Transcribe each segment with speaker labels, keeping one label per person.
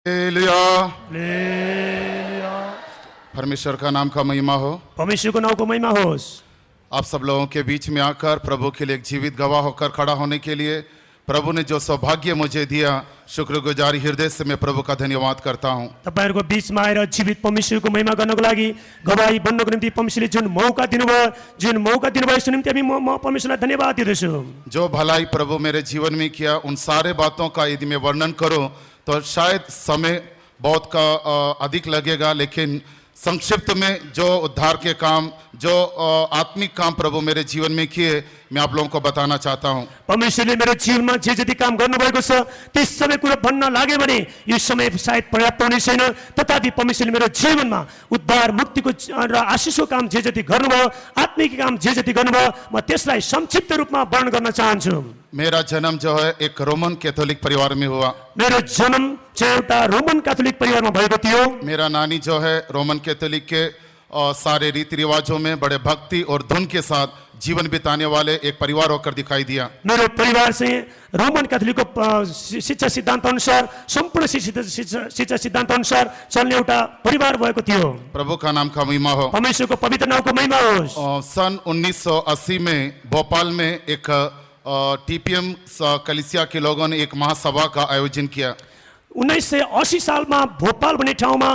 Speaker 1: हालेलुया।
Speaker 2: हालेलुया।
Speaker 1: परमेश्वर का नाम का महिमा हो।
Speaker 2: परमेश्वरको नाउँको महिमा होस्।
Speaker 1: आप सब लोगों के बीच में आकर प्रभु के लिए एक जीवित गवाह होकर खड़ा होने के लिए प्रभु ने जो सौभाग्य मुझे दिया, शुक्रगुजारी हृदय से मैं प्रभु का धन्यवाद करता हूँ।
Speaker 2: तपाईहरुको बीचमा आएर जीवित परमेश्वरको महिमा गर्नको लागि गवाही बन्नको निम्ति परमेश्वरले जुन मौका दिनुभयो यसको निम्ति हामी म परमेश्वरलाई धन्यवाद दिँदछु।
Speaker 1: जो भलाई प्रभु मेरे जीवन में किया, उन सारे बातों का यदि मैं वर्णन करूं तो शायद समय बहुत का अधिक लगेगा, लेकिन संक्षिप्त में जो उद्धार के काम, जो आत्मिक काम प्रभु मेरे जीवन में किए, मैं आप लोगों को बताना चाहता हूं।
Speaker 2: परमेश्वरले मेरो जीवनमा जे जति काम गर्नुभएको छ त्यस सबै कुरा भन्न लाग्यो भने यो समय सायद पर्याप्त हुने छैन। तथापि परमेश्वरले मेरो जीवनमा उद्धार, मुक्तिको र आशिषको काम जे जति गर्नुभयो, आत्मिक काम जे जति गर्नुभयो, म त्यसलाई संक्षिप्त रूपमा वर्णन गर्न चाहन्छु।
Speaker 1: मेरा जन्म जो है एक रोमन कैथोलिक परिवार में हुआ।
Speaker 2: मेरो जन्म चाहिँ एउटा रोमन कैथोलिक परिवारमा भएको थियो।
Speaker 1: मेरा नानी जो है रोमन कैथोलिक के सारे रीति रिवाजों में बड़े भक्ति और धुन के साथ जीवन बिताने वाले एक परिवार होकर दिखाई दिया।
Speaker 2: मेरो परिवार चाहिँ रोमन कैथोलिकको शिक्षा सिद्धान्त अनुसार, सम्पूर्ण शिक्षा सिद्धान्त अनुसार चल्ने एउटा परिवार भएको थियो।
Speaker 1: प्रभु का नाम का महिमा हो।
Speaker 2: परमेश्वरको पवित्र नामको महिमा होस्।
Speaker 1: सन 1980 में भोपाल में एक टीपीएम कलिसिया के लोगों ने एक महासभा का आयोजन किया।
Speaker 2: 1980 सालमा भोपाल भन्ने ठाउँमा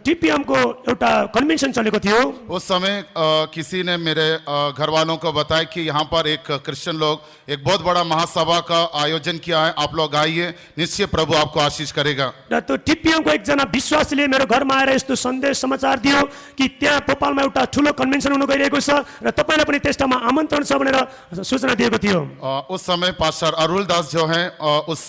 Speaker 2: टीपीएम को एउटा कन्भेन्सन चलेको थियो।
Speaker 1: उस समय किसी ने मेरे घर वालों को बताया कि यहाँ पर एक क्रिश्चियन लोग एक बहुत बड़ा महासभा का आयोजन किया है, आप लोग आइए, निश्चय प्रभु आपको आशीष करेगा।
Speaker 2: र त्यो टीपीएम को एकजना विश्वासीले मेरो घरमा आएर यस्तो सन्देश समाचार दियो कि त्यहाँ भोपालमा एउटा ठुलो कन्भेन्सन हुन गइरहेको छ र तपाईलाई पनि त्यस ठाउँमा आमन्त्रण छ भनेर सूचना दिएको थियो।
Speaker 1: उस समय पास्टर अरुल दास जो है उस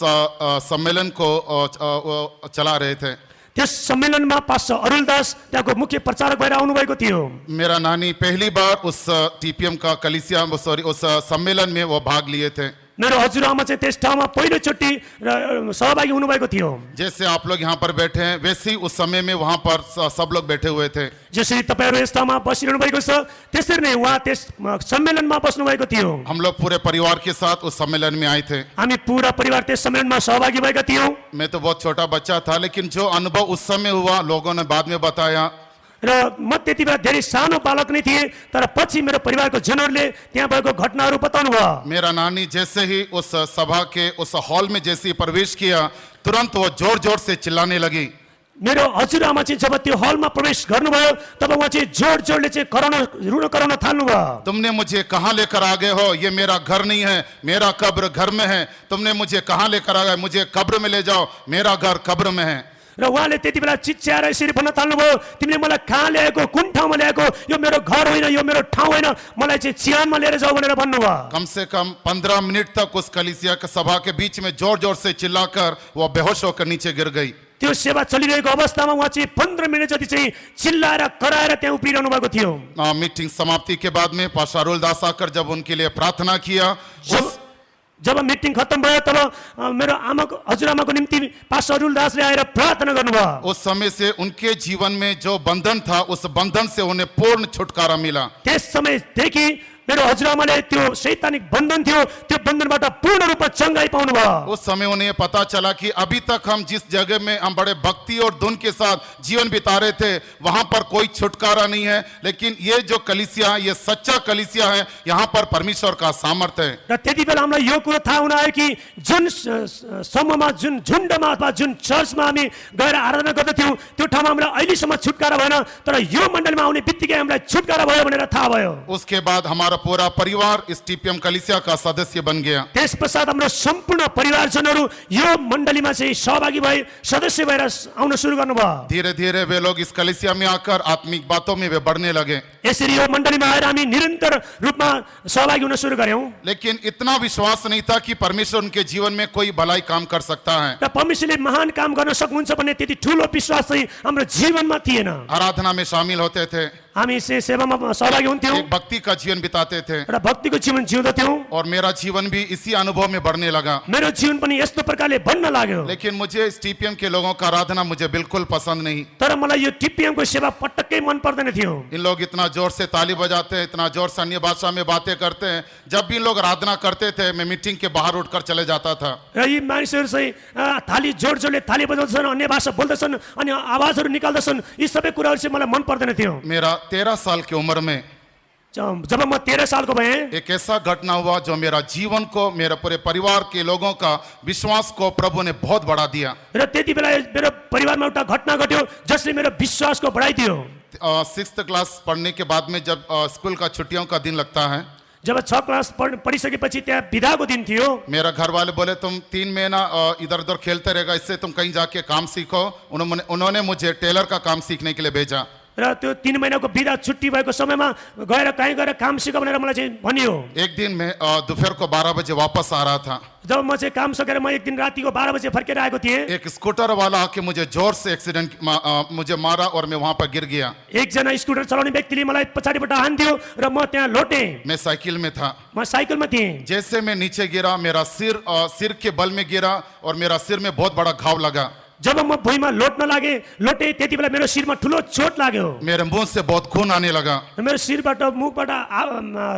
Speaker 1: सम्मेलन को चला रहे थे।
Speaker 2: त्यस सम्मेलनमा पास्टर अरुल दास त्यहाँको मुख्य प्रचारक भएर आउनु भएको थियो।
Speaker 1: मेरा नानी पहली बार उस टीपीएम का कलिसिया उस सम्मेलन में वो भाग लिए थे।
Speaker 2: मेरो हजुरआमा चाहिँ त्यस ठाउँमा पहिलोचोटि सहभागी हुनुभएको थियो।
Speaker 1: जैसे आप लोग यहाँ पर बैठे हैं वैसे ही उस समय में वहाँ पर सब लोग बैठे हुए थे।
Speaker 2: जसरी तपाईहरु यस ठाउँमा बसिरहनु भएको छ त्यसरी नै उहाँ त्यस सम्मेलनमा बस्नु भएको थियो।
Speaker 1: हम लोग पूरे परिवार के साथ उस सम्मेलन में आए थे।
Speaker 2: हामी पूरा परिवार त्यस सम्मेलनमा सहभागी भएका थियौं।
Speaker 1: मैं तो बहुत छोटा बच्चा था, लेकिन जो अनुभव उस समय हुआ लोगों ने बाद में बताया।
Speaker 2: र म त्यति बेला धेरै सानो बालक नै थिएँ, तर पछि मेरो परिवारको जनहरूले त्यहाँ भएको घटनाहरू बताउनु भयो।
Speaker 1: मेरा नानी जैसे ही उस सभा के उस हॉल में जैसे ही प्रवेश किया, तुरंत वो जोर जोर से चिल्लाने लगी।
Speaker 2: मेरो हजुरआमा चाहिँ जब त्यो हलमा प्रवेश गर्नुभयो तब उहाँ चाहिँ जोड जोडले चाहिँ रुन कराउन थाल्नुभयो।
Speaker 1: तुमने मुझे कहाँ लेकर आ गए हो? ये मेरा घर नहीं है, मेरा कब्र घर में है। तुमने मुझे कहाँ लेकर आ गए? मुझे कब्र में ले जाओ, मेरा घर कब्र में है।
Speaker 2: र उहाँले त्यति बेला चिच्याएर यसरी भन्न थाल्नुभयो, तिमीले मलाई कहाँ ल्याएको, कुन ठाउँमा ल्याएको? यो मेरो घर होइन, यो मेरो ठाउँ होइन, मलाई चाहिँ चिहानमा लिएर जाऊ भनेर भन्नुभयो।
Speaker 1: कम से कम 15 मिनट तक उस कलीसिया के सभा के बीच में जोर जोर से चिल्लाकर वो बेहोश होकर नीचे गिर गई।
Speaker 2: त्यो सेवा चलिरहेको अवस्थामा उहाँ चाहिँ 15 मिनट जति चाहिँ चिल्लाएर कराएर त्यहाँ उभिरहनु भएको थियो।
Speaker 1: मीटिंग समाप्ति के बाद में पास्टर अरुल दास आकर जब उनके लिए प्रार्थना किया,
Speaker 2: जब मिटिङ खत्म भयो तब मेरो हजुरआमाको निम्ति पास्टर अरुल दासले आएर प्रार्थना गर्नुभयो।
Speaker 1: उस समय से उनके जीवन में जो बंधन था, उस बंधन से उन्हें पूर्ण छुटकारा मिला।
Speaker 2: त्यस समयदेखि मेरो हजुरआमाले त्यो शैतानिक बन्धन थियो, त्यो बन्धनबाट पूर्ण रूपमा चंगाई पाउनु भयो।
Speaker 1: उस समय उन्हें पता चला कि अभी तक हम जिस जगह में हम बड़े भक्ति और धुन के साथ जीवन बिता रहे थे, वहां पर कोई छुटकारा नहीं है, लेकिन ये जो कलीसिया है, ये सच्चा कलीसिया है, यहाँ पर परमेश्वर का सामर्थ्य है।
Speaker 2: र त्यति बेला हामीलाई यो कुरा थाहा हुन आयो कि जुन समूहमा, जुन झुण्डमा अथवा जुन चर्चमा हामी गएर आराधना गर्दथ्यौं त्यो ठाउँमा हामीलाई अहिलेसम्म छुटकारा भएन, तर यो मण्डलीमा आउने बित्तिकै हामीलाई छुटकारा भयो भनेर थाहा भयो।
Speaker 1: उसके बाद हमारा पूरा परिवार इस टीपीएम कलीसिया का सदस्य बन गया।
Speaker 2: त्यस पश्चात हाम्रो सम्पूर्ण परिवारजनहरू यो मण्डलीमा चाहिँ सहभागी भए, सदस्य भएर आउन सुरु गर्नुभयो।
Speaker 1: धीरे धीरे वे लोग इस कलीसिया में आकर आत्मिक बातों में वे बढ़ने लगे।
Speaker 2: यसरी यो मण्डलीमा आएर हामी निरन्तर रूपमा सहभागी हुन सुरु गर्यौं।
Speaker 1: लेकिन इतना विश्वास नहीं था कि परमेश्वर उनके जीवन में कोई भलाई काम कर सकता है।
Speaker 2: र परमेश्वरले महान काम गर्न सक्नुहुन्छ भन्ने त्यति ठूलो विश्वास चाहिँ हाम्रो जीवनमा थिएन।
Speaker 1: आराधना में शामिल होते थे,
Speaker 2: हामी सेवामा सहभागी हुन्थ्यौँ,
Speaker 1: एक भक्ति का जीवन बिताते थे
Speaker 2: एउटा भक्तिको जीवन जिउँदथ्यौँ।
Speaker 1: और मेरा जीवन भी इसी अनुभव में बढ़ने लगा।
Speaker 2: मेरो जीवन पनि यस्तो प्रकारले बन्न लाग्यो।
Speaker 1: लेकिन मुझे इस टीपीएम के लोगों का आराधना मुझे बिल्कुल पसंद नहीं।
Speaker 2: तर मलाई यो टिपिएमको सेवा पटक्कै मन पर्दैन थियो।
Speaker 1: इन लोग इतना जोर से ताली बजाते हैं, इतना जोर से अन्य भाषा में बातें करते हैं। जब भी इन लोग आराधना करते थे मैं मीटिंग के बाहर उठकर चले जाता था।
Speaker 2: र यी मानिसहरू चाहिँ थाली जोड-जोडले थाली बजाउँछन्, अन्य भाषा बोल्दछन् अनि आवाजहरू निकाल्दछन्। यी सबै कुराहरू चाहिँ मलाई मन पर्दैन थियो।
Speaker 1: मेरा 13 साल की उम्र में
Speaker 2: जब म 13 सालको भएँ,
Speaker 1: एक ऐसा घटना हुआ जो मेरा जीवन को, मेरे पूरे परिवार के लोगों का विश्वास को प्रभु ने बहुत बढ़ा दिया।
Speaker 2: र त्यति बेला मेरो परिवारमा एउटा घटना घट्यो जसले मेरो विश्वासको बढाइदियो।
Speaker 1: 6th क्लास पढ़ने के बाद में जब स्कूल का छुट्टियों का दिन लगता है,
Speaker 2: जब 6 क्लास पढिसकेपछि त्यहाँ बिदाको दिन थियो।
Speaker 1: मेरा घर वाले बोले तुम 3 महीना इधर उधर खेलते रहेगा, इससे तुम कहीं जाके काम सीखो। उन्होंने मुझे टेलर का काम सीखने के लिए भेजा।
Speaker 2: र त्यो 3 महिनाको बिदा छुट्टी भएको समयमा गएर कहीँ गएर काम सिक भनेर मलाई चाहिँ भनियो।
Speaker 1: एक दिन मैं दोपहर को 12 बजे वापस आ रहा था।
Speaker 2: जब म चाहिँ काम सकेर म एक दिन रातिको 12 बजे फर्केर आएको थिएँ,
Speaker 1: एक स्कूटर वाला आके मुझे जोर से मुझे मारा और मैं वहां पर गिर गया।
Speaker 2: एकजना स्कुटर चलाउने व्यक्तिले मलाई पछाडिबाट हान्दियो र म त्यहाँ लोटेँ।
Speaker 1: मैं साइकिल में था।
Speaker 2: म साइकलमा थिएँ।
Speaker 1: जैसे मैं नीचे गिरा, मेरा सिर के बल में गिरा और मेरा सिर में बहुत बड़ा घाव लगा।
Speaker 2: जब म भुइँमा लोटे त्यति बेला मेरो शिरमा ठुलो चोट लाग्यो।
Speaker 1: मेरे मुंह से बहुत खून आने लगा।
Speaker 2: मेरो शिरबाट मुखबाट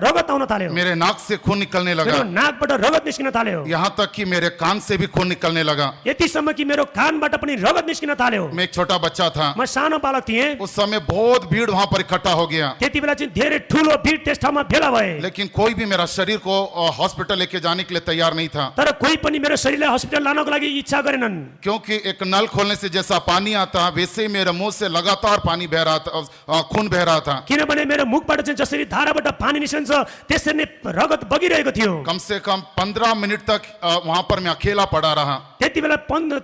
Speaker 2: रगत आउन थाल्यो।
Speaker 1: मेरे नाक से खून निकलने लगा।
Speaker 2: मेरो नाकबाट रगत निस्किन थाल्यो।
Speaker 1: यहाँ तक कि मेरे कान से भी खून निकलने लगा।
Speaker 2: यतिसम्म कि मेरो कानबाट पनि रगत निस्किन थाल्यो।
Speaker 1: मैं एक छोटा बच्चा था।
Speaker 2: म सानो बालक थिएँ।
Speaker 1: उस समय बहुत भीड़ वहां पर इकट्ठा हो गया।
Speaker 2: त्यति बेला चाहिँ धेरै ठुलो भिड त्यस ठाउँमा भेला भए।
Speaker 1: लेकिन कोई भी मेरा शरीर को हॉस्पिटल लेके जाने के लिए तैयार नहीं था।
Speaker 2: तर कोही पनि मेरो शरीरलाई हस्पिटल लानको लागि इच्छा गरेनन्।
Speaker 1: क्योंकि एक नल खोलने से जैसा पानी आता वैसे ही मेरे मुंह से लगातार पानी बह रहा था, खून बह रहा था।
Speaker 2: किनभने मेरो मुखबाट चाहिँ जसरी धाराबाट पानी निस्कन्छ त्यसरी नै रगत बगिरहेको थियो।
Speaker 1: कम से कम 15 मिनट तक वहां पर मैं अकेला पड़ा रहा।
Speaker 2: त्यति बेला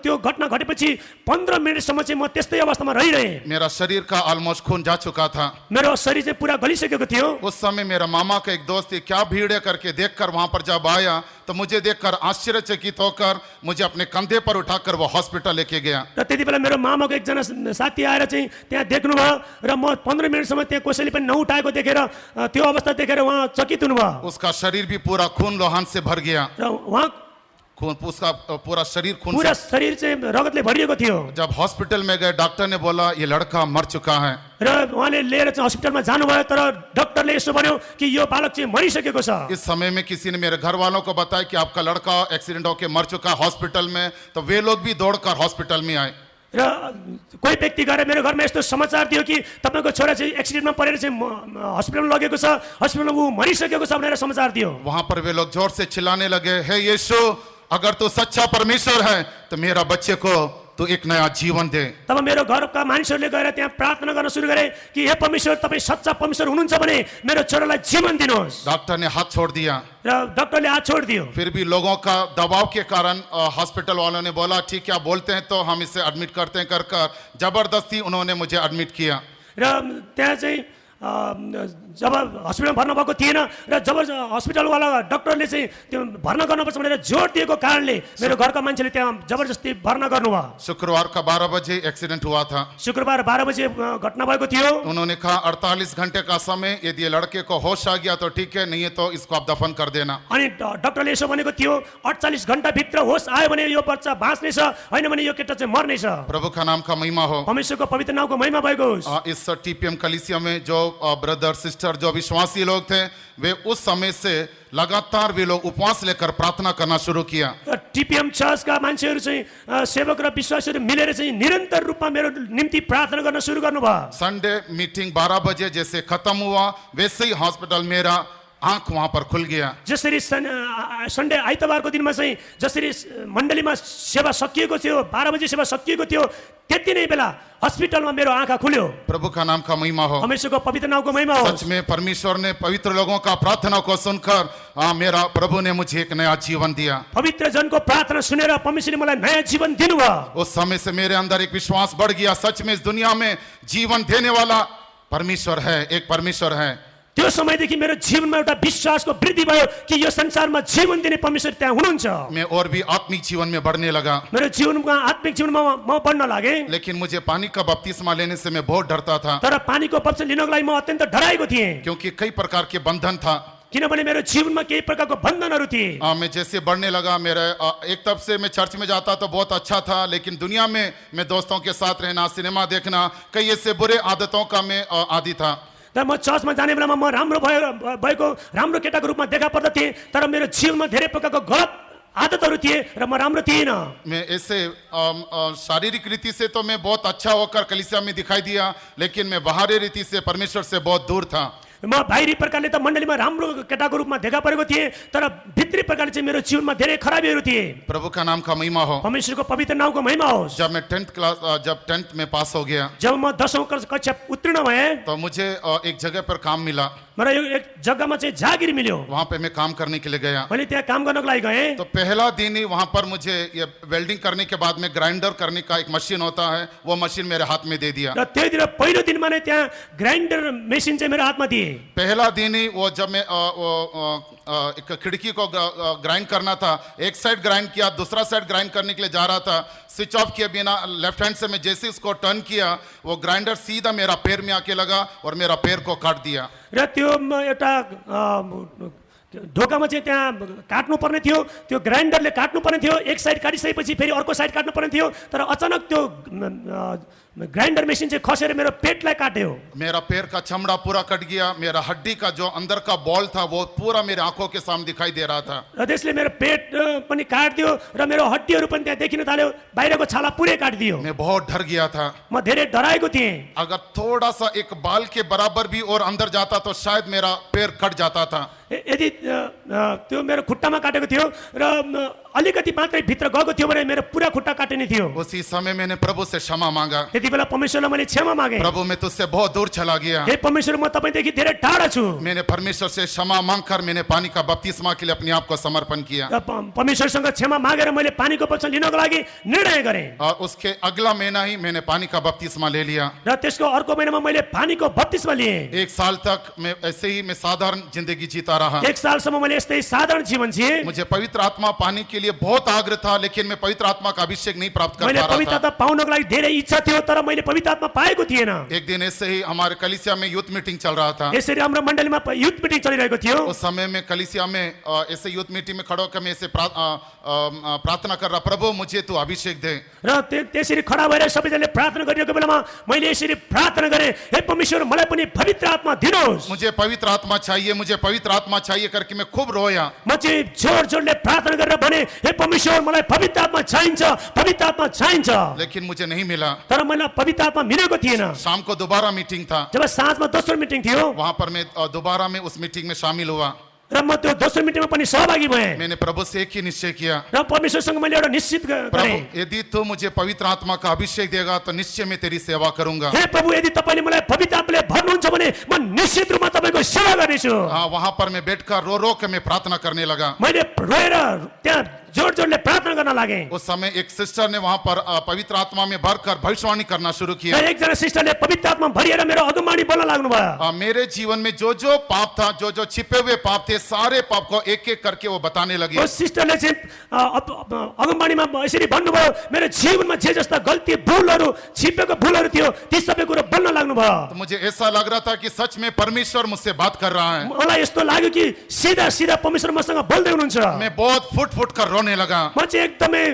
Speaker 2: त्यो घटना घटेपछि 15 मिनेटसम्म चाहिँ म त्यस्तै अवस्थामा रहिरहेँ।
Speaker 1: मेरा शरीर का ऑलमोस्ट खून जा चुका था।
Speaker 2: मेरो शरीर चाहिँ पुरा गलिसकेको थियो।
Speaker 1: उस समय मेरा मामा का एक दोस्त क्या भीड़ है करके देखकर वहां पर जब आया तो मुझे देखकर आश्चर्यचकित होकर मुझे अपने कंधे पर उठाकर वो हॉस्पिटल लेके गया।
Speaker 2: र त्यति बेला मेरो मामाको एकजना साथी आएर चाहिँ त्यहाँ देख्नुभयो र म 15 मिनटसम्म त्यहाँ कसैले पनि नउठाएको देखेर त्यो अवस्था देखेर उहाँ चकित हुनुभयो।
Speaker 1: उसका शरीर भी पूरा खून लोहान से भर गया।
Speaker 2: र उहाँ
Speaker 1: उसका पूरा शरीर खून
Speaker 2: पूरा शरीर चाहिँ रगतले भरिएको थियो।
Speaker 1: जब हॉस्पिटल में गए डॉक्टर ने बोला ये लड़का मर चुका है।
Speaker 2: र उहाँले लिएर चाहिँ हस्पिटलमा जानुभयो तर डाक्टरले यसो भन्यो कि यो बालक चाहिँ मरिसकेको छ।
Speaker 1: इस समय में किसी ने मेरे घर वालों को बताया कि आपका लड़का एक्सीडेंट होकर मर चुका है हॉस्पिटल में, तो वे लोग भी दौड़कर हॉस्पिटल में आए।
Speaker 2: र कोही व्यक्ति गएर मेरो घरमा यस्तो समाचार दियो कि तपाईको छोरा चाहिँ एक्सिडेन्टमा परेर चाहिँ हस्पिटलमा लगेको छ, हस्पिटलमा ऊ मरिसकेको छ भनेर समाचार दियो।
Speaker 1: वहां पर वे लोग जोर से चिल्लाने लगे, हे यीशु अगर तू सच्चा परमेश्वर है तो मेरा बच्चे को तू एक नया जीवन दे।
Speaker 2: तब मेरो घरका मानिसहरूले गएर त्यहाँ प्रार्थना गर्न सुरु गरे कि हे परमेश्वर तपाईँ सच्चा परमेश्वर हुनुहुन्छ भने मेरो छोरालाई जीवन दिनुहोस्।
Speaker 1: डॉक्टर ने हाथ छोड़ दिया।
Speaker 2: र डाक्टरले हात छोडिदियो।
Speaker 1: फिर भी लोगों का दबाव के कारण हॉस्पिटल वालों ने बोला ठीक है बोलते हैं तो हम इसे एडमिट करते हैं कर जबरदस्ती उन्होंने मुझे एडमिट किया।
Speaker 2: र त्यहाँ चाहिँ जब हस्पिटलमा भर्ना भएको थिएन र जब हस्पिटलवाला डाक्टरले चाहिँ त्यो भर्ना गर्नुपर्छ भनेर जोड दिएको कारणले मेरो घरका मान्छेले त्यहाँ जबरजस्ती भर्ना गर्नुभयो।
Speaker 1: शुक्रवार का 12 बजे एक्सीडेंट हुआ था।
Speaker 2: शुक्रबार 12 बजे घटना भएको थियो।
Speaker 1: उन्होंने कहा 48 घंटे का समय, यदि ये लड़के को होश आ गया तो ठीक है, नहीं है तो इसको आप दफन कर देना।
Speaker 2: अनि डाक्टरले यसो भनेको थियो 48 घण्टा भित्र होश आयो भने यो बच्चा बाँच्ने छ, हैन भने यो केटा चाहिँ मर्ने छ।
Speaker 1: प्रभु का नाम का महिमा हो।
Speaker 2: परमेश्वरको पवित्र नामको महिमा भएको होस्।
Speaker 1: इस टीपीएम कलीसिया में जो ब्रदर सिस्टर जो विश्वासी लोग थे वे उस समय से लगातार वे लोग उपवास लेकर प्रार्थना करना शुरू किया।
Speaker 2: टीपीएम चर्चका मान्छेहरू चाहिँ सेवक र विश्वासीहरू मिलेर चाहिँ निरन्तर रूपमा मेरो निम्ति प्रार्थना गर्न सुरु गर्नुभयो।
Speaker 1: संडे मीटिंग 12 बजे जैसे खत्म हुआ वैसे ही हॉस्पिटल मेरा आंख वहां पर खुल गया।
Speaker 2: जसरी संडे आइतबारको दिनमा चाहिँ जसरी मण्डलीमा सेवा सकिएको थियो, 12 बजे सेवा सकिएको थियो, त्यति नै बेला हस्पिटलमा मेरो आँखा खुल्यो।
Speaker 1: प्रभु का नाम का महिमा हो।
Speaker 2: परमेश्वरको पवित्र नामको महिमा हो।
Speaker 1: सच में परमेश्वर ने पवित्र लोगों का प्रार्थना को सुनकर मेरा प्रभु ने मुझे एक नया जीवन दिया।
Speaker 2: पवित्र जनको प्रार्थना सुनेर परमेश्वरले मलाई नयाँ जीवन दिनुभयो।
Speaker 1: उस समय से मेरे अंदर एक विश्वास बढ़ गया, सच में इस दुनिया में जीवन देने वाला परमेश्वर है, एक परमेश्वर है।
Speaker 2: त्यो समयदेखि मेरो जीवनमा एउटा विश्वासको वृद्धि भयो कि यो संसारमा जीवन दिने परमेश्वर त्यहाँ हुनुहुन्छ।
Speaker 1: मैं और भी आत्मिक जीवन में बढ़ने लगा।
Speaker 2: मेरो जीवनमा आत्मिक जीवनमा म बढ्न लागे।
Speaker 1: लेकिन मुझे पानी का बपतिस्मा लेने से मैं बहुत डरता था,
Speaker 2: तर पानीको बप्तिस्मा लिनको लागि म अत्यन्त डराएको थिएँ,
Speaker 1: क्योंकि कई प्रकार के बंधन था।
Speaker 2: किनभने मेरो जीवनमा केही प्रकारको बन्धनहरू थिए।
Speaker 1: मैं जैसे बढ़ने लगा, मेरे एक तरफ से मैं चर्च में जाता तो बहुत अच्छा था, लेकिन दुनिया में मैं दोस्तों के साथ रहना, सिनेमा देखना, कई ऐसे बुरे आदतों का मैं आदी था।
Speaker 2: तर म चर्चमा जाने बेलामा म राम्रो भएको राम्रो केटाको रूपमा देखा पर्दथेँ, तर मेरो जीवनमा धेरै प्रकारको गलत आदतहरू थिए र म राम्रो थिएन।
Speaker 1: मैं ऐसे शारीरिक रीति से तो मैं बहुत अच्छा होकर कलीसिया में दिखाई दिया, लेकिन मैं बाहरी रीति से परमेश्वर से बहुत दूर था।
Speaker 2: म बाहिरी प्रकारले त मण्डलीमा राम्रो केटाको रूपमा देखा परेको थिएँ, तर भित्री प्रकारले चाहिँ मेरो जीवनमा धेरै खराबीहरू थिए।
Speaker 1: प्रभु का नाम का महिमा हो।
Speaker 2: परमेश्वरको पवित्र नामको महिमा होस्।
Speaker 1: जब मैं 10th में पास हो गया,
Speaker 2: जब म 10औं कक्षा उत्तीर्ण भएँ,
Speaker 1: तो मुझे एक जगह पर काम मिला।
Speaker 2: मलाई एक जग्गामा चाहिँ जागिर मिल्यो।
Speaker 1: वहां पे मैं काम करने के लिए गया।
Speaker 2: मैले त्यहाँ काम गर्नको लागि गएँ।
Speaker 1: तो पहला दिन ही वहां पर मुझे ये वेल्डिंग करने के बाद में ग्राइंडर करने का एक मशीन होता है, वो मशीन मेरे हाथ में दे दिया।
Speaker 2: र त्यही दिन पहिलो दिनमा नै त्यहाँ ग्राइन्डर मेसिन चाहिँ मेरो हातमा दिए।
Speaker 1: पहला दिन ही वो जब मैं एक खिड़की को ग्राइंड करना था, एक साइड ग्राइंड किया, दूसरा साइड ग्राइंड करने के लिए जा रहा था, स्विच ऑफ किए बिना लेफ्ट हैंड से मैं जैसे उसको टर्न किया, वो ग्राइंडर सीधा मेरा पैर में आके लगा और मेरा पैर को काट दिया।
Speaker 2: र त्यो एउटा ढोकामा चाहिँ त्यहाँ काट्नु पर्ने थियो, त्यो ग्राइन्डरले काट्नु पर्ने थियो, एक साइड काटिसकेपछि फेरि अर्को साइड काट्नु पर्ने थियो, तर अचानक त्यो ग्राइंडर मशीन से खसेर मेरो पेटलाई काट्यो।
Speaker 1: मेरा पैर का चमड़ा पूरा कट गया, मेरा हड्डी का जो अंदर का बॉल था वो पूरा मेरे आंखों के सामने दिखाई दे रहा था।
Speaker 2: र त्यसले मेरो पेट पनि काट्दियो र मेरो हड्डीहरू पनि त्यहाँ देखिन थाल्यो, बाहिरको छाला पुरै काट्दियो।
Speaker 1: मैं बहुत डर गया था।
Speaker 2: म धेरै डराएको थिएँ।
Speaker 1: अगर थोड़ा सा एक बाल के बराबर भी और अंदर जाता तो शायद मेरा पैर कट जाता था।
Speaker 2: यदि त्यो मेरो खुट्टामा काटेको थियो र अलिकति मात्रै भित्र गएको थियो भने मेरो पुरा खुट्टा काटिने थियो।
Speaker 1: उसी समय मैंने प्रभु से क्षमा मांगा।
Speaker 2: त्यति बेला परमेश्वरलाई मैले क्षमा मागे।
Speaker 1: प्रभु मैं तुझसे बहुत दूर चला गया।
Speaker 2: हे परमेश्वर, म तपाईदेखि धेरै टाढा छु।
Speaker 1: मैंने परमेश्वर से क्षमा मांगकर मैंने पानी का बपतिस्मा के लिए अपने आप को समर्पण किया।
Speaker 2: परमेश्वरसँग क्षमा मागेर मैले पानीको बपतिस्मा लिनको लागि निर्णय गरेँ।
Speaker 1: और उसके अगला महीना ही मैंने पानी का बपतिस्मा ले लिया।
Speaker 2: र त्यसको अर्को महिनामा मैले पानीको बपतिस्मा लिएँ।
Speaker 1: एक साल तक मैं ऐसे ही मैं साधारण जिंदगी जीता रहा।
Speaker 2: एक सालसम्म मैले यस्तै साधारण जीवन जिएँ।
Speaker 1: मुझे पवित्र आत्मा पाने के लिए बहुत आग्रह था, लेकिन मैं पवित्र आत्मा का अभिषेक नहीं प्राप्त कर
Speaker 2: मैले
Speaker 1: पा रहा
Speaker 2: पवित्र
Speaker 1: था।
Speaker 2: आत्मा पाउनको लागि धेरै इच्छा थियो, तर मैले पवित्र आत्मा पाएको थिएन।
Speaker 1: एक दिन ऐसे ही हमारे कलीसिया में यूथ मीटिंग चल रहा था।
Speaker 2: यसरी हाम्रो मण्डलीमा युथ मिटिङ चलिरहेको थियो।
Speaker 1: उस समय में कलीसिया में ऐसे यूथ मीटिंग में खड़ा होकर मैं ऐसे प्रार्थना कर रहा, प्रभु मुझे तू अभिषेक दे।
Speaker 2: र त्यसरी खडा भएर सबैजनाले प्रार्थना गरिरहेको बेलामा मैले यसरी प्रार्थना गरेँ, हे परमेश्वर मलाई पनि पवित्र आत्मा दिनुहोस्।
Speaker 1: मुझे पवित्र आत्मा चाहिए, मुझे पवित्र आत्मा चाहिए करके मैं खूब रोया।
Speaker 2: म चाहिँ जोर जोरले प्रार्थना गरेर भने, हे परमेश्वर मलाई पवित्र आत्मा चाहिन्छ, पवित्र आत्मा चाहिन्छ।
Speaker 1: लेकिन मुझे नहीं मिला।
Speaker 2: तर मलाई पवित्र आत्मा मिलेको थिएन।
Speaker 1: शाम को दोबारा मीटिंग था।
Speaker 2: जब साँझमा दोस्रो मिटिङ थियो,
Speaker 1: वहां पर मैं दोबारा में उस मीटिंग में शामिल हुआ।
Speaker 2: र म त्यो दोस्रो मिटिङमा पनि सहभागी भएँ।
Speaker 1: मैंने प्रभु से एक ही निश्चय किया,
Speaker 2: र परमेश्वरसँग मैले एउटा निश्चित गरेँ,
Speaker 1: प्रभु यदि तू मुझे पवित्र आत्मा का अभिषेक देगा तो निश्चय मैं तेरी सेवा करूंगा।
Speaker 2: हे प्रभु, यदि तपाईले मलाई पवित्र आत्माले भर्नुहुन्छ भने म निश्चित रूपमा तपाईको सेवा गर्नेछु।
Speaker 1: हाँ, वहां पर मैं बैठकर रो रो के मैं प्रार्थना करने लगा।
Speaker 2: मैले रोएर त्यहाँ जोर जोरले प्रार्थना गर्न लागे।
Speaker 1: उस समय एक सिस्टर ने वहां पर पवित्र आत्मा में भरकर भविष्यवाणी करना शुरू किया।
Speaker 2: र एकजना सिस्टरले पवित्र आत्मा भरिएर मेरो अगमवाणी बोल्न लाग्नु भयो।
Speaker 1: मेरे जीवन में जो जो पाप था, जो जो छिपे हुए पाप थे, सारे पाप को एक एक करके वो बताने लगी।
Speaker 2: उस सिस्टरले चाहिँ अगमवाणीमा यसरी भन्नुभयो, मेरो जीवनमा जे जस्ता गल्ती भुलहरू छिपेको भुलहरू थियो ती सबै कुरा बोल्न लाग्नु भयो।
Speaker 1: तो मुझे ऐसा लग रहा था कि सच में परमेश्वर मुझसे बात कर रहा है।
Speaker 2: मलाई यस्तो लाग्यो कि सीधा सीधा परमेश्वर मसँग बोल्दै हुनुहुन्छ।
Speaker 1: मैं बहुत फुट फुट कर रोने लगा।
Speaker 2: म चाहिँ एकदमै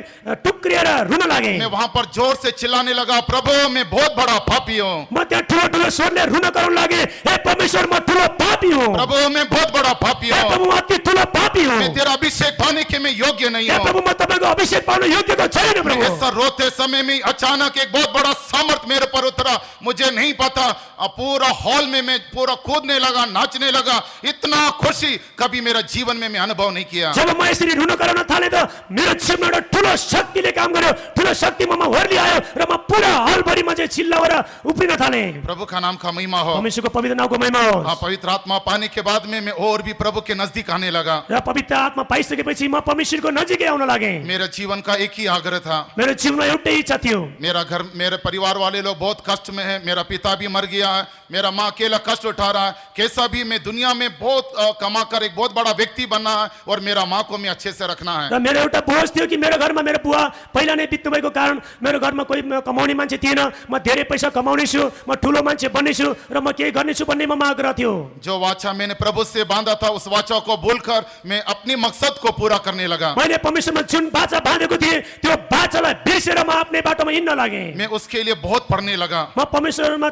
Speaker 2: टुक्रिएर रुन लागे।
Speaker 1: मैं वहां पर जोर से चिल्लाने लगा, प्रभु मैं बहुत बड़ा पापी हूँ।
Speaker 2: म त्यहाँ ठुलो ठुलो स्वरले रुन कराउन लागे, हे परमेश्वर म ठुलो पापी हुँ।
Speaker 1: प्रभु मैं बहुत बड़ा पापी
Speaker 2: हे
Speaker 1: हूँ।
Speaker 2: प्रभु म अति ठुलो पापी हुँ।
Speaker 1: मैं तेरा अभिषेक पाने के मैं योग्य नहीं
Speaker 2: हे
Speaker 1: हूँ।
Speaker 2: प्रभु म तपाईको अभिषेक पाउन योग्यको छैन प्रभु।
Speaker 1: ऐसा रोते समय में अचानक एक बहुत बड़ा सामर्थ मेरे पर उतरा। मुझे नहीं पता, पूरा हॉल में मैं पूरा कूदने लगा, नाचने लगा। इतना खुशी कभी मेरा जीवन में मैं अनुभव नहीं किया।
Speaker 2: जब म यसरी रुन कराउन थाले त मेरो जीवनमा एउटा ठुलो शक्तिले काम गर्यो। ठुलो शक्ति ममा होर्ली आयो र म पुरा हलभरिमा चाहिँ चिल्लाएर उफ्रिन थाले।
Speaker 1: प्रभु का नाम का महिमा हो।
Speaker 2: परमेश्वरको पवित्र नामको महिमा होस्।
Speaker 1: पवित्र आत्मा पाने के बाद में मैं और भी प्रभु के नजदीक आने लगा।
Speaker 2: र पवित्र आत्मा पाइसकेपछि म परमेश्वरको नजिकै आउन लागे।
Speaker 1: मेरे जीवन का एक ही आग्रह था।
Speaker 2: मेरो जीवनमा एउटै इच्छा थियो।
Speaker 1: मेरा घर, मेरे परिवार वाले लोग बहुत कष्ट में है। मेरा पिता भी मर गया है, मेरा माँ अकेला कष्ट उठा रहा है, कैसा भी मैं दुनिया में बहुत कमा कर एक बहुत बड़ा व्यक्ति बनना है और मेरा माँ को मैं अच्छे से रखना है।
Speaker 2: र मेरो एउटा बोझ थियो कि मेरो घरमा मेरो बुवा पहिला नै बित्नु भएको कारण मेरो घरमा कोही कमाउने मान्छे थिएन, म धेरै पैसा कमाउने छु, म ठुलो मान्छे बन्ने छु र म केही गर्ने छु भन्ने ममा आग्रह थियो।
Speaker 1: जो वाचा मैंने प्रभु से बांधा था उस वाचा को भूलकर मैं अपनी मकसद को पूरा करने लगा।
Speaker 2: मैले परमेश्वरमा जुन बाचा बाँधेको थिएँ त्यो बाचालाई बिर्सेर म आफ्नै बाटोमा हिँड्न लागेँ।
Speaker 1: मैं उसके लिए बहुत पढ़ने लगा,
Speaker 2: म परमेश्वरमा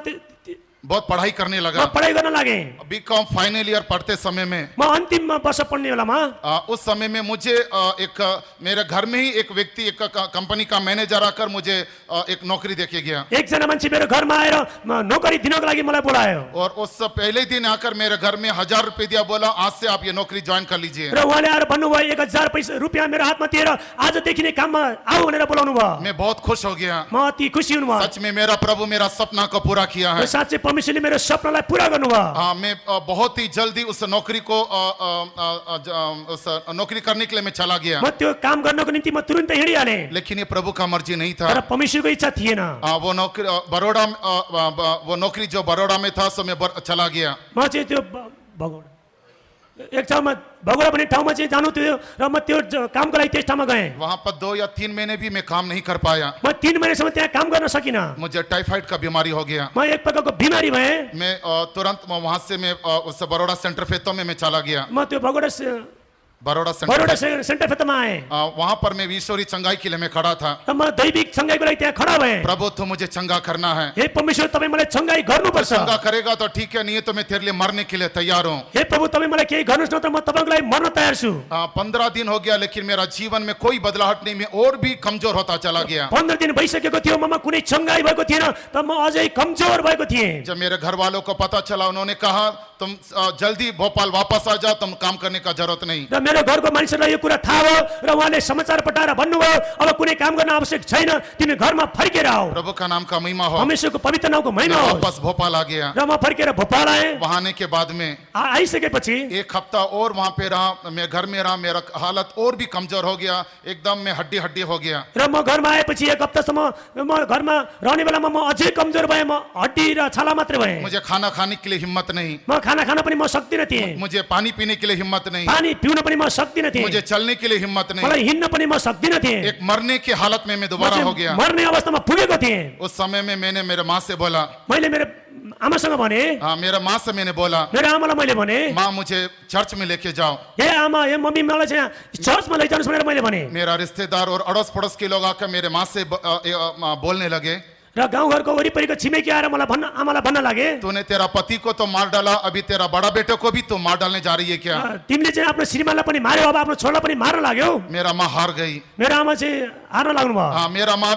Speaker 1: बहुत पढ़ाई करने
Speaker 2: म
Speaker 1: लगा।
Speaker 2: पढाइ गर्न लागेँ।
Speaker 1: बीकॉम फाइनल ईयर पढ़ते समय में
Speaker 2: म अन्तिममा वर्ष पढ्ने बेलामा
Speaker 1: उस समय में मुझे मेरे घर में ही एक व्यक्ति एक कंपनी का मैनेजर आकर मुझे एक नौकरी देके गया
Speaker 2: एकजना मान्छे मेरो घरमा आएर नोकरी दिनको लागि मलाई बोलायो
Speaker 1: और उस पहले दिन आकर मेरे घर में 1000 रुपए दिया, बोला आज से आप ये नौकरी ज्वाइन कर लीजिए।
Speaker 2: र उहाँले आएर भन्नुभयो 1000 रुपियाँ मेरो हातमा दिएर आजदेखि नै काममा आऊ भनेर बोलाउनु भयो।
Speaker 1: मैं बहुत खुश हो गया।
Speaker 2: म अति खुसी हुनुभयो।
Speaker 1: सच में मेरा प्रभु मेरा सपना को पूरा किया है।
Speaker 2: साँच्चै परमेश्वरले मेरो सपनालाई पूरा गर्नुभयो।
Speaker 1: मैं बहुत ही जल्दी उस नौकरी को उस नौकरी करने के लिए मैं चला गया,
Speaker 2: म त्यो काम गर्नको निम्ति म तुरुन्तै हिँडिहालेँ।
Speaker 1: लेकिन ये प्रभु का मर्जी नहीं था।
Speaker 2: तर परमेश्वरको इच्छा थिएन।
Speaker 1: वो नौकरी बड़ौदा वो नौकरी जो बड़ौदा में था सो मैं चला गया।
Speaker 2: म चाहिँ त्यो भगौडा एक ठाउँमा भगौडा भन्ने ठाउँमा चाहिँ जानु थियो र म त्यो कामको लागि त्यस ठाउँमा गएँ।
Speaker 1: वहां पर 2 या 3 महीने भी मैं काम नहीं कर पाया।
Speaker 2: म 3 महिनासम्म त्यहाँ काम गर्न सकिनँ।
Speaker 1: मुझे टाइफाइड का बीमारी हो गया।
Speaker 2: म एक प्रकारको बिमारी भएँ।
Speaker 1: मैं तुरंत वहां से मैं उस बड़ौदा सेंटर फेतो में मैं चला गया।
Speaker 2: म त्यो बडोडा
Speaker 1: बड़ौदा सेंटर
Speaker 2: सेन्टर फेतमा आएँ।
Speaker 1: वहां पर मैं ईश्वरी चंगाई के लिए मैं खड़ा था।
Speaker 2: र म दैविक चङ्गाइको लागि त्यहाँ खडा भएँ।
Speaker 1: प्रभु तो मुझे चंगा करना है।
Speaker 2: हे परमेश्वर तपाईँ मलाई चङ्गाई गर्नुपर्छ।
Speaker 1: चंगा करेगा तो ठीक है, नहीं है तो मैं तेरे लिए मरने के लिए तैयार हूँ।
Speaker 2: हे प्रभु तपाईँ मलाई केही गर्नुहोस् न त म तपाईँको लागि मर्न तयार छु।
Speaker 1: 15 दिन हो गया लेकिन मेरा जीवन में कोई बदलाहट नहीं, मैं और भी कमजोर होता चला गया।
Speaker 2: 15 दिन भइसकेको थियो, ममा कुनै चङ्गाई भएको थिएन, त म अझै कमजोर भएको थिएँ।
Speaker 1: जब मेरे घर वालों को पता चला उन्होंने कहा तुम जल्दी भोपाल वापस आ जाओ, तुम काम करने का जरूरत नहीं।
Speaker 2: र मेरो घरको मानिसहरूलाई यो कुरा थाहा भयो र उहाँले समाचार पठाएर भन्नुभयो अब कुनै काम गर्न आवश्यक छैन, तिमी घरमा फर्केर आऊ।
Speaker 1: प्रभु का नाम का महिमा हो।
Speaker 2: परमेश्वरको पवित्र नामको महिमा
Speaker 1: मैं
Speaker 2: हो।
Speaker 1: वापस भोपाल आ गया।
Speaker 2: र म फर्केर भोपाल आएँ।
Speaker 1: वहां आने के बाद में
Speaker 2: आइसकेपछि
Speaker 1: 1 हफ्ता और वहां पे रहा, मैं घर में रहा, मेरा हालत और भी कमजोर हो गया, एकदम मैं हड्डी हड्डी हो गया।
Speaker 2: र म घरमा आएपछि 1 हप्तासम्म म घरमा रहने बेलामा म अझै कमजोर भएँ, म हड्डी र छाला मात्रै भएँ।
Speaker 1: मुझे खाना खाने के लिए हिम्मत नहीं,
Speaker 2: म खाना खान पनि म सक्दिनँ थिएँ।
Speaker 1: मुझे पानी पीने के लिए हिम्मत नहीं,
Speaker 2: पानी पिउन पनि म सक्दिनँ थिएँ।
Speaker 1: मुझे चलने के लिए हिम्मत नहीं।
Speaker 2: मलाई हिँड्न पनि म सक्दिनँ थिएँ।
Speaker 1: एक मरने की हालत में मैं
Speaker 2: म
Speaker 1: दोबारा हो
Speaker 2: चाहिँ
Speaker 1: गया।
Speaker 2: मर्ने अवस्थामा पुगेको थिएँ।
Speaker 1: उस समय में मैंने मेरे माँ से बोला,
Speaker 2: मैले मेरो आमासँग भने,
Speaker 1: मेरा माँ से मैंने बोला,
Speaker 2: मेरो आमालाई मैले भने,
Speaker 1: माँ मुझे चर्च में लेके जाओ।
Speaker 2: हे आमा हे मम्मी मलाई चाहिँ चर्चमा लैजानुहोस् भनेर मैले भने।
Speaker 1: मेरा रिश्तेदार और अड़ोस पड़ोस के लोग आकर मेरे माँ से बोलने लगे,
Speaker 2: र गाउँघरको वरिपरिको छिमेकी आएर मलाई आमालाई भन्न लागे,
Speaker 1: तूने तेरा पति को तो मार डाला, अभी तेरा बड़ा बेटे को भी तो मार डालने जा रही है क्या?
Speaker 2: तिमीले चाहिँ आफ्नो श्रीमानलाई पनि मार्यो, अब आफ्नो छोरालाई पनि मार्न लाग्यौ।
Speaker 1: मेरा माँ हार गई।
Speaker 2: मेरो आमा चाहिँ हार्न लाग्नु भयो।
Speaker 1: मेरा माँ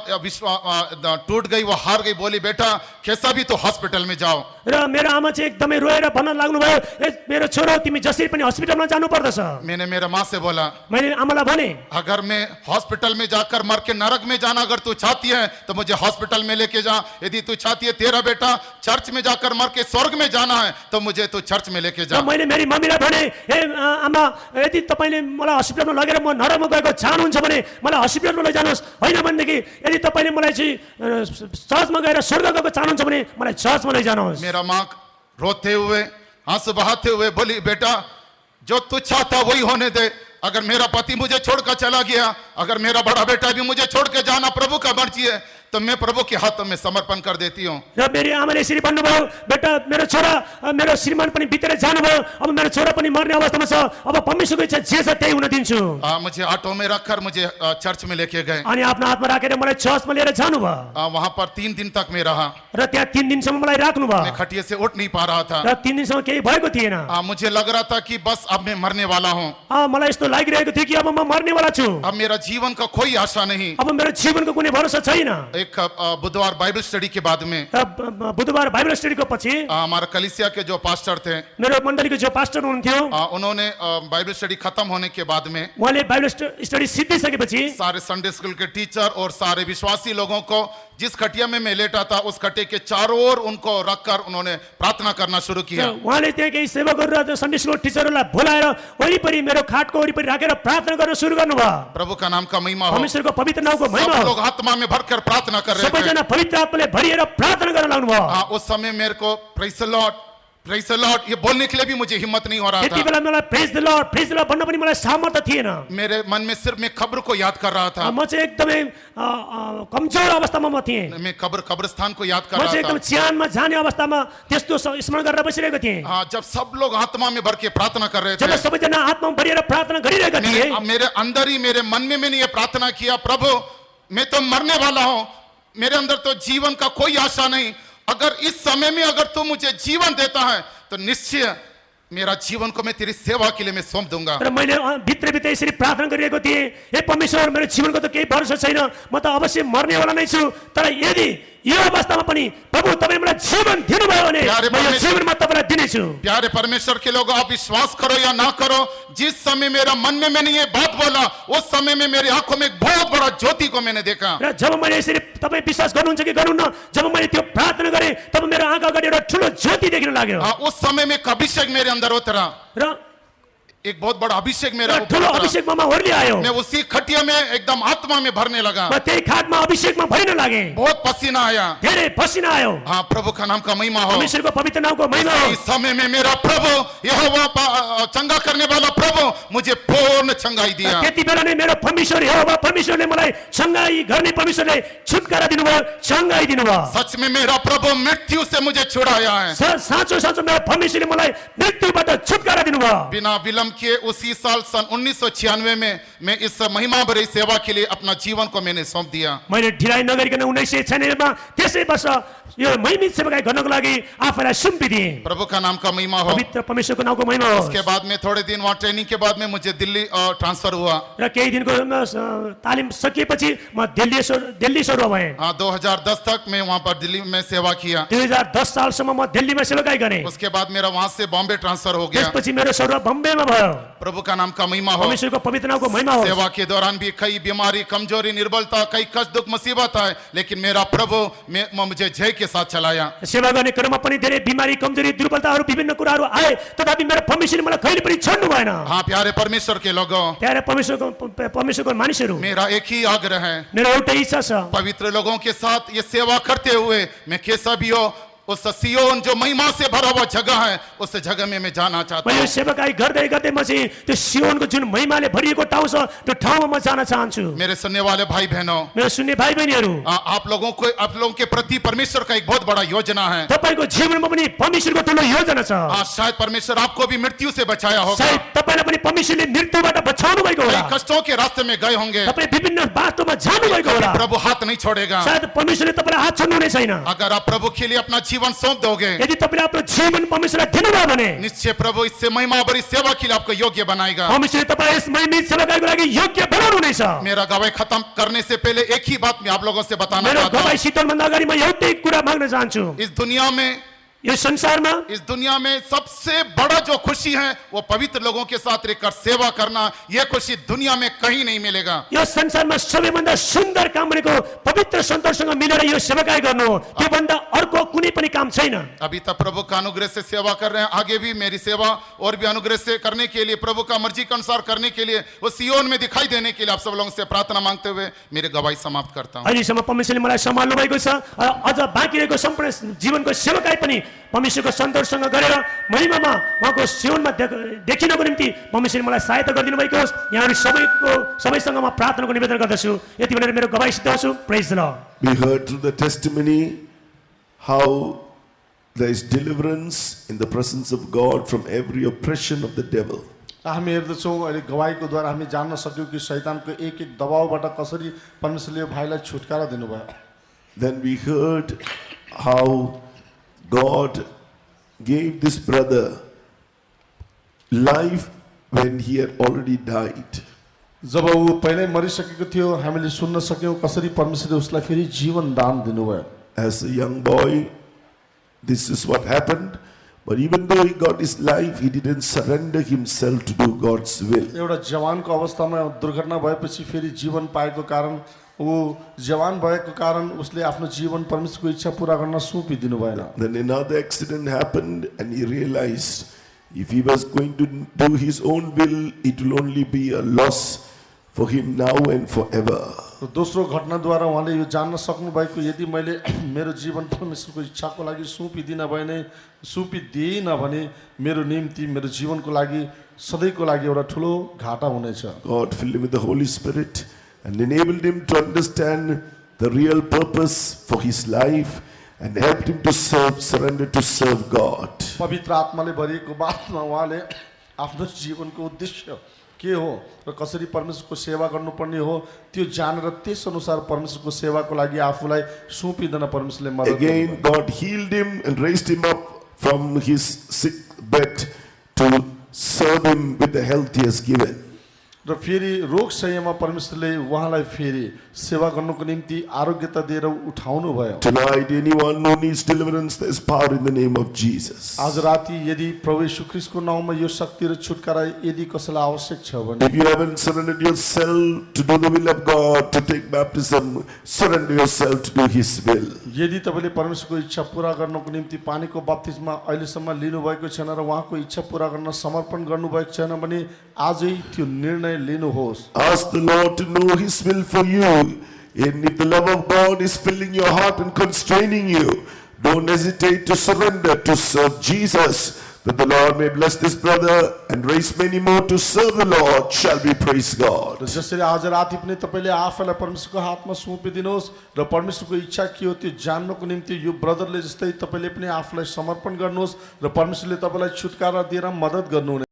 Speaker 1: टूट गई, वो हार गई, बोली बेटा कैसा भी तो हॉस्पिटल में जाओ।
Speaker 2: र मेरो आमा चाहिँ एकदमै रोएर भन्न लाग्नु भयो, ए मेरो छोरो तिमी जसरी पनि हस्पिटलमा जानु पर्दछ।
Speaker 1: मैंने मेरे माँ से बोला,
Speaker 2: मैले आमालाई भने,
Speaker 1: अगर मैं हॉस्पिटल में जाकर मर के नरक में जाना अगर तू चाहती है तो मुझे हॉस्पिटल में लेके जा, यदि तू चाहती है तेरा बेटा चर्च में जाकर मर के स्वर्ग में जाना है तो मुझे तू चर्च में लेके जा।
Speaker 2: मैले मेरी मम्मीलाई भने, हे आमा यदि तपाईले मलाई हस्पिटलमा लगेर म नरकमा गएको चाहनुहुन्छ भने मलाई हस्पिटलमा लैजानुहोस्, होइन भनेदेखि यदि तपाईले मलाई चाहिँ चर्चमा गएर स्वर्ग गएको चाहनुहुन्छ भने मलाई चर्चमा लैजानुहोस्।
Speaker 1: मेरा माँ रोते हुए आंसू बहाते हुए बोली, बेटा जो तू चाहता वही होने दे, अगर मेरा पति मुझे छोड़कर चला गया, अगर मेरा बड़ा बेटा भी मुझे छोड़ के जाना प्रभु का मर्जी है तो मैं प्रभु के हाथों में समर्पण कर देती हूँ।
Speaker 2: र मेरी आमाले यसरी भन्नुभयो, बेटा मेरो छोरा मेरो श्रीमान पनि बितेर जानुभयो, अब मेरो छोरा पनि मर्ने अवस्थामा छ, अब परमेश्वरको इच्छा जे छ त्यही हुन दिन्छु।
Speaker 1: मुझे ऑटो में रखकर मुझे चर्च में लेके गए।
Speaker 2: अनि आफ्नो हातमा राखेर मलाई चर्चमा लिएर जानुभयो।
Speaker 1: वहां पर 3 दिन तक मैं रहा।
Speaker 2: र त्यहाँ 3 दिनसम्म मलाई राख्नुभयो।
Speaker 1: मैं खटिया से उठ नहीं पा रहा था।
Speaker 2: र 3 दिनसम्म केही भएको थिएन।
Speaker 1: मुझे लग रहा था कि बस अब मैं मरने वाला हूँ।
Speaker 2: मलाई यस्तो लागिरहेको थियो कि अब म मर्नेवाला छु।
Speaker 1: अब मेरा जीवन का कोई आशा नहीं।
Speaker 2: अब मेरो जीवनको कुनै भरोसा छैन।
Speaker 1: एक बुधवार बाइबल स्टडी के बाद में,
Speaker 2: बुधबार बाइबल स्टडीको पछि
Speaker 1: हमारा कलीसिया के जो पास्टर थे,
Speaker 2: मेरो मण्डलीको जो पास्टर हुनुहुन्थ्यो,
Speaker 1: उन्होंने बाइबल स्टडी खत्म होने के बाद में
Speaker 2: उहाँले बाइबल स्टडी सिद्धिसकेपछि
Speaker 1: सारे संडे स्कूल के टीचर और सारे विश्वासी लोगों को जिस खटिया में मैं लेटा था उस खटिया के चारों ओर उनको रखकर उन्होंने प्रार्थना करना शुरू किया।
Speaker 2: उहाँले त्यहाँ केही सेवकहरू र सन्डे स्कुल टिचरहरूलाई बोलाएर वरिपरि मेरो खाटको वरिपरि राखेर प्रार्थना गर्न सुरु गर्नुभयो।
Speaker 1: प्रभु का नाम का महिमा हो।
Speaker 2: परमेश्वरको पवित्र नामको महिमा
Speaker 1: सब
Speaker 2: हो।
Speaker 1: लोग आत्मा में भरकर प्रार्थना कर रहे थे।
Speaker 2: सबैजना पवित्र आत्माले भरिएर प्रार्थना गर्न लाग्नुभयो।
Speaker 1: हाँ, उस समय मेरे को प्रेज द लॉर्ड ये बोलने के लिए भी मुझे हिम्मत नहीं हो रहा
Speaker 2: त्यति
Speaker 1: था।
Speaker 2: बेला मलाई प्रेज द लर्ड भन्न पनि मलाई सामर्थ्य थिएन।
Speaker 1: मेरे मन में सिर्फ मैं खबर को याद कर रहा था।
Speaker 2: म चाहिँ एकदमै कमजोर अवस्थामा म थिएँ।
Speaker 1: मैं कब्रिस्तान को याद कर
Speaker 2: म
Speaker 1: रहा
Speaker 2: चाहिँ एकदम
Speaker 1: था।
Speaker 2: च्यानमा जाने अवस्थामा त्यस्तो स्मरण गरेर बसिरहेको थिएँ।
Speaker 1: हाँ, जब सब लोग आत्मा में भर के प्रार्थना कर रहे
Speaker 2: जब
Speaker 1: थे,
Speaker 2: सबैजना आत्मामा भरिएर प्रार्थना गरिरहेका थिए,
Speaker 1: मेरे अंदर ही मेरे मन में मैंने ये प्रार्थना किया, प्रभु मैं तो मरने वाला हूँ, मेरे अंदर तो जीवन का कोई आशा नहीं। अगर इस समय में अगर तू मुझे जीवन देता है तो निश्चय मेरा जीवन को मैं तेरी सेवा के लिए मैं सौंप दूंगा।
Speaker 2: तर मैले भित्रभित्र यसरी प्रार्थना गरिरहेको थिएँ, हे परमेश्वर मेरो जीवनको त केही भरोसा छैन, म त अवश्य मर्नेवाला नै छु, तर यदि यो अवस्थामा पनि प्रभु तपाईले मलाई जीवन दिनुभयो भने म यो जीवनमा तपाईलाई दिनेछु।
Speaker 1: प्यारे परमेश्वर के लोग, आप विश्वास करो या ना करो, जिस समय मेरा मन में मैंने ये बात बोला उस समय में मेरी आंखों में एक बहुत बड़ा ज्योति को मैंने देखा।
Speaker 2: र जब मैले यसरी तपाई विश्वास गर्नुहुन्छ कि गर्नुहुन्न, जब मैले त्यो प्रार्थना गरेँ तब मेरो आँखा अगाडि एउटा ठुलो ज्योति देख्न लाग्यो।
Speaker 1: उस समय में एक अभिषेक मेरे अंदर उतरा,
Speaker 2: र
Speaker 1: एक बहुत बड़ा अभिषेक मेरा ऊपर
Speaker 2: ठुलो
Speaker 1: उतरा।
Speaker 2: अभिषेक ममा ओर्ली आयो।
Speaker 1: मैं उसी खटिया में एकदम आत्मा में भरने लगा।
Speaker 2: म त्यही खाटमा अभिषेकमा भरिन लागे।
Speaker 1: बहुत पसीना आया।
Speaker 2: धेरै पसिना आयो।
Speaker 1: हाँ, प्रभु का नाम का महिमा हो।
Speaker 2: परमेश्वरको पवित्र नामको महिमा हो।
Speaker 1: इस समय में मेरा प्रभु यहोवा चंगा करने वाला प्रभु मुझे पूर्ण चंगाई दिया।
Speaker 2: त्यति बेला नै मेरो परमेश्वर यहोवा परमेश्वरले मलाई चंगाई गर्ने परमेश्वरले छुटकारा दिनुभयो, चंगाई दिनुभयो।
Speaker 1: सच में मेरा प्रभु मृत्यु से मुझे छुड़ाया है।
Speaker 2: साँचो साँचो मेरो परमेश्वरले मलाई मृत्युबाट छुटकारा दिनुभयो।
Speaker 1: बिना विलंब किए उसी साल सन 1996 में मैं इस महिमा भरी सेवा के लिए अपना जीवन को मैंने सौंप दिया।
Speaker 2: मैले ढिलाइ नगरिकन 1996 मा त्यसै वर्ष यो महिमित सेवाकाई गर्नको लागि आफैलाई सुम्पिदिए।
Speaker 1: प्रभु का नाम का महिमा हो।
Speaker 2: पवित्र परमेश्वरको नामको महिमा हो।
Speaker 1: उसके बाद में थोड़े दिन वहाँ ट्रेनिंग के बाद में मुझे दिल्ली ट्रांसफर हुआ।
Speaker 2: र केही दिनको तालिम सकिएपछि म दिल्ली सरुवा भएँ।
Speaker 1: 2010 तक मैं वहाँ पर दिल्ली में सेवा किया।
Speaker 2: 2010 सालसम्म म दिल्लीमा सेवाकाई गरेँ।
Speaker 1: उसके बाद मेरा वहाँ से बॉम्बे ट्रांसफर हो गया।
Speaker 2: त्यसपछि मेरो सरुवा बम्बेमा भयो।
Speaker 1: प्रभु का नाम का महिमा हो।
Speaker 2: परमेश्वरको पवित्र नामको महिमा हो।
Speaker 1: सेवा के दौरान भी कई बीमारी, कमजोरी, निर्बलता, कई कष्ट, दुख, मुसीबत आए, लेकिन मेरा प्रभु मुझे जय के साथ चलाया।
Speaker 2: सेवा गर्ने क्रममा पनि धेरै बिमारी, कमजोरी, दुर्बलताहरू, विभिन्न कुराहरू आए, तथापि मेरो परमेश्वरले मलाई कहिले पनि छोड्नु भएन।
Speaker 1: हाँ, प्यारे परमेश्वर के लोगों,
Speaker 2: प्यारे परमेश्वरको मानिसहरू,
Speaker 1: मेरा एक ही आग्रह है,
Speaker 2: मेरो एउटै इच्छा छ,
Speaker 1: पवित्र लोगों के साथ ये सेवा करते हुए मैं कैसा भी हो उस सियोन जो महिमा से भरा हुआ जगह है उस जगह में मैं जाना चाहता
Speaker 2: म यो
Speaker 1: हूँ।
Speaker 2: सेवाकाई गर्दै गर्दै म चाहिँ त्यो सियोनको जुन महिमाले भरिएको ठाउँ छ त्यो ठाउँमा म जान चाहन्छु।
Speaker 1: मेरे सुनने वाले भाई बहनों,
Speaker 2: मेरो सुन्ने भाइ बहिनीहरू,
Speaker 1: आप लोगों के प्रति परमेश्वर का एक बहुत बड़ा योजना है।
Speaker 2: तपाईको जीवनमा पनि परमेश्वरको ठुलो योजना छ।
Speaker 1: शायद परमेश्वर आपको भी मृत्यु से बचाया होगा।
Speaker 2: सायद तपाईलाई पनि परमेश्वरले मृत्युबाट बचाउनु भएको होला।
Speaker 1: कई कष्टों के रास्ते में गए होंगे,
Speaker 2: तपाई विभिन्न बाटोमा जानु भएको होला।
Speaker 1: प्रभु हाथ नहीं छोड़ेगा।
Speaker 2: सायद परमेश्वरले तपाईलाई हात छोड्नु नै छैन।
Speaker 1: अगर आप प्रभु के लिए अपना जीवन सौंप दोगे,
Speaker 2: यदि तपाईले आफ्नो जीवन परमेश्वरलाई दिनुभयो भने
Speaker 1: निश्चय प्रभु इससे महिमा भरी सेवा के लिए आपको योग्य बनाएगा।
Speaker 2: परमेश्वरले तपाईलाई यस महिमित सेवाकाईको लागि योग्य बनाउनु नै छ।
Speaker 1: मेरा गवाही खत्म करने से पहले एक ही बात मैं आप लोगों से बताना
Speaker 2: मेरो
Speaker 1: चाहता
Speaker 2: गवाही
Speaker 1: हूँ।
Speaker 2: शीतलभन्दा अगाडि म एउटै कुरा माग्न चाहन्छु।
Speaker 1: इस दुनिया में सबसे बड़ा जो खुशी है वो पवित्र लोगों के साथ रहकर सेवा करना। ये खुशी दुनिया में कहीं नहीं मिलेगा।
Speaker 2: यो संसारमा सबैभन्दा सुन्दर काम भनेको पवित्र सन्तोषसँग मिलेर यो सेवाकाई गर्नु हो। त्योभन्दा अर्को कुनै पनि काम छैन।
Speaker 1: अभी तक प्रभु का अनुग्रह से सेवा कर रहे हैं, आगे भी मेरी सेवा और भी अनुग्रह से करने के लिए, प्रभु का मर्जी के अनुसार करने के लिए, वो सियोन में दिखाई देने के लिए आप सब लोगों से प्रार्थना मांगते हुए मेरी गवाही समाप्त करता हूँ।
Speaker 2: अहिलेसम्म परमेश्वरले मलाई सम्हाल्नु भएको छ। अझ बाँकी रहेको सम्पूर्ण जीवनको सेवाकाई पनि परमेश्वरको सन्तोषसँग गरेर महिमामा उहाँको जीवनमा देखिनको निम्ति परमेश्वरले मलाई सहायता गरिदिनु भएको होस्। यहाँहरू सबैसँग म प्रार्थनाको निवेदन गर्दछु। यति भनेर मेरो गवाही सिद्धाउँछु। Praise the Lord.
Speaker 3: We heard through the testimony how there is deliverance in the presence of God from every oppression of the devil.
Speaker 4: हामी हेर्दछौँ अहिले गवाहीको द्वारा हामी जान्न सक्यौँ कि शैतानको एक एक दबाउबाट कसरी परमेश्वरले भाइलाई छुटकारा दिनुभयो।
Speaker 3: Then we heard how God gave this brother life when he had already died.
Speaker 4: जब ऊ पहिल्यै मरिसकेको थियो हामीले सुन्न सक्यौँ कसरी परमेश्वरले उसलाई फेरि जीवन दान दिनुभयो।
Speaker 3: As a young boy, this is what happened. But even though he got his life, he didn't surrender himself to do God's will.
Speaker 4: एउटा जवानको अवस्थामा दुर्घटना भएपछि फेरि जीवन पाएको कारण ऊ जवान भएको कारण उसले आफ्नो जीवन परमेश्वरको इच्छा पूरा गर्न सुम्पिदिनु भएन।
Speaker 3: Then another accident happened and he realized if he was going to do his own will, it will only be a loss for him now and forever.
Speaker 4: दोस्रो घटनाद्वारा उहाँले यो जान्न सक्नु भएको यदि मैले मेरो जीवन परमेश्वरको इच्छाको लागि सुम्पिदिइन भने मेरो निम्ति मेरो जीवनको लागि सधैँको लागि एउटा ठुलो घाटा हुनेछ।
Speaker 3: God filled him with the Holy Spirit and enabled him to understand the real purpose for his life and helped him to surrender to serve God.
Speaker 4: पवित्र आत्माले भरिएको बादमा उहाँले आफ्नो जीवनको उद्देश्य के हो र कसरी परमेश्वरको सेवा गर्नुपर्ने हो त्यो जानेर त्यस अनुसार परमेश्वरको सेवाको लागि आफूलाई सुम्पिदिन परमेश्वरले मद्दत
Speaker 3: Again,
Speaker 4: गर्नुभयो।
Speaker 3: God healed him and raised him up from his sick bed to serve him with the health he has given.
Speaker 4: र फेरि रोग शय्यामा परमेश्वरले उहाँलाई फेरि सेवा गर्नको निम्ति आरोग्यता दिएर उठाउनु भयो।
Speaker 3: Tonight, anyone who needs deliverance, there is power in the name of Jesus.
Speaker 4: आज राति यदि प्रभु यीशु ख्रीष्टको नाममा यो शक्ति र छुटकारा यदि कसैलाई आवश्यक छ भने
Speaker 3: If you haven't surrendered yourself to do the will of God, to take baptism, surrender yourself to do His will.
Speaker 4: यदि तपाईले परमेश्वरको इच्छा पूरा गर्नको निम्ति पानीको बप्तिस्मा अहिलेसम्म लिनुभएको छैन र उहाँको इच्छा पूरा गर्न समर्पण गर्नुभएको छैन भने आजै त्यो निर्णय लिनुहोस्।
Speaker 3: Ask the Lord to know His will for you. And if the love of God is filling your heart and constraining you, don't hesitate to surrender to serve Jesus, that the Lord may bless this brother and raise many more to serve the Lord, shall we praise God.
Speaker 4: र जसरी आज राति पनि तपाईले आफैलाई परमेश्वरको हातमा सुम्पिदिनुहोस् र परमेश्वरको इच्छा के हो त्यो जान्नको निम्ति यो ब्रदरले जस्तै तपाईले पनि आफूलाई समर्पण गर्नुहोस् र परमेश्वरले तपाईलाई छुटकारा दिएर मद्दत गर्नुहुनेछ।